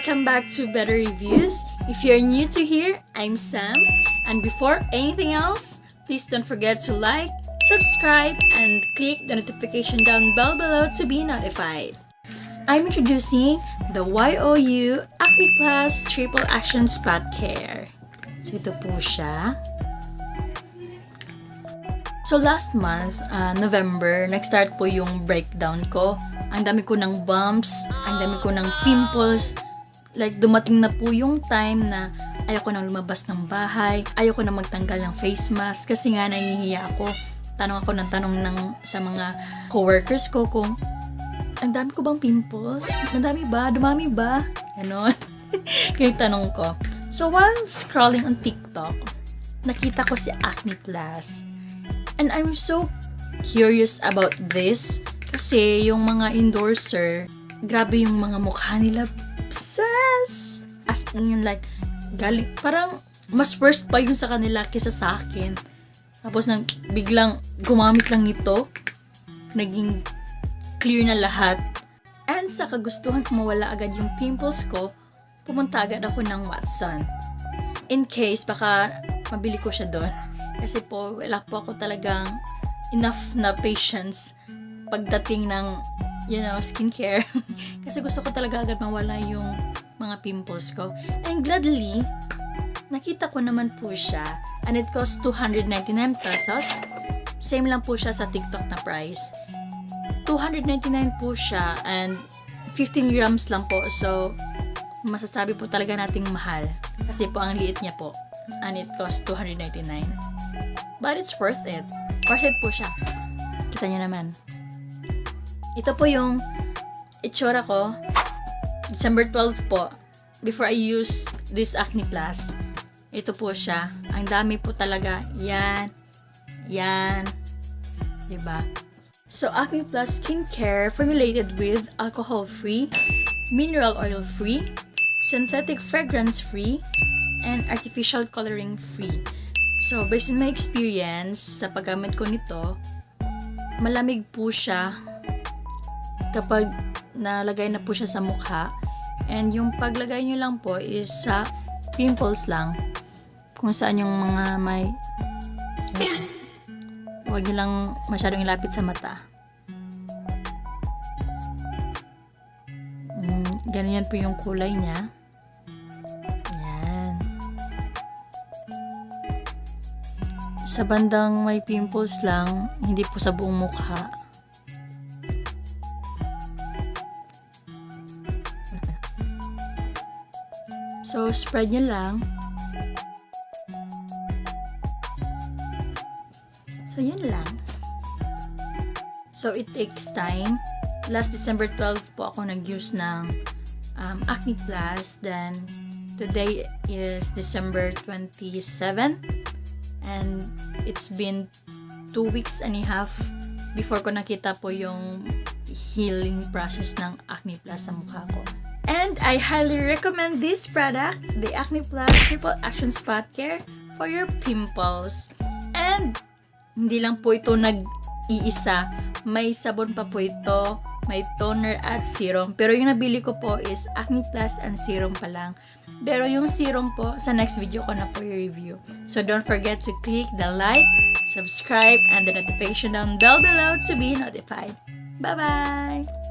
welcome back to Better Reviews. If you're new to here, I'm Sam. And before anything else, please don't forget to like, subscribe, and click the notification down bell below to be notified. I'm introducing the YOU Acne Plus Triple Action Spot Care. So ito po siya. So last month, November, nag-start po yung breakdown ko. Ang dami ko ng bumps, ang dami ko ng pimples. Like, dumating na po yung time na ayoko nang lumabas ng bahay, ayoko nang magtanggal ng face mask kasi nga nahihiya ako. Tanong ako ng tanong sa mga coworkers ko kung ang dami ko bang pimples? Madami ba? Dumami ba? Ganon. Kaya tanong ko. So while scrolling on TikTok, nakita ko si Acne Plus. And I'm so curious about this kasi yung mga endorser, grabe yung mga mukha nila. Obsessed! As in like, galing, parang mas worst pa yung sa kanila kaysa sa akin. Tapos nang biglang gumamit lang nito, naging clear na lahat. And sa kagustuhan ko mawala agad yung pimples ko, pumunta agad ako ng Watson. In case, baka mabili ko siya doon. Kasi po, wala po ako talagang enough na patience pagdating ng, skincare. Kasi gusto ko talaga agad mawala yung mga pimples ko. And gladly, nakita ko naman po siya. And it cost 299 pesos. Same lang po siya sa TikTok na price. 299 po siya and 15 grams lang po. So, masasabi po talaga nating mahal. Kasi po ang liit niya po. And it cost 299. But it's worth it. Worth it po siya. Kita niyo naman. Ito po yung itsura ko. December 12 po. Before I use this Acne Plus. Ito po siya. Ang dami po talaga. Yan. Yan. Diba? So, Acne Plus Skincare formulated with alcohol-free, mineral oil-free, synthetic fragrance-free, and artificial coloring-free. So, based on my experience sa paggamit ko nito, malamig po siya kapag nalagay na po siya sa mukha. And yung paglagay nyo lang po is sa pimples lang. Kung saan yung mga may... Huwag nyo lang masyadong ilapit sa mata. Ganyan po yung kulay niya. Yan. Sa bandang may pimples lang, hindi po sa buong mukha. So, spread nyo lang. So, yun lang. So, it takes time. Last December 12 po ako nag-use ng Acne Plus. Then, today is December 27. And it's been 2 weeks and a half before ko nakita po yung healing process ng Acne Plus sa mukha ko. And I highly recommend this product, the Acne Plus Triple Action Spot Care for your pimples. And hindi lang po ito nag-iisa. May sabon pa po ito, may toner at serum. Pero yung nabili ko po is Acne Plus and serum pa lang. Pero yung serum po, sa next video ko na po i-review. So don't forget to click the like, subscribe, and the notification down bell below to be notified. Bye-bye!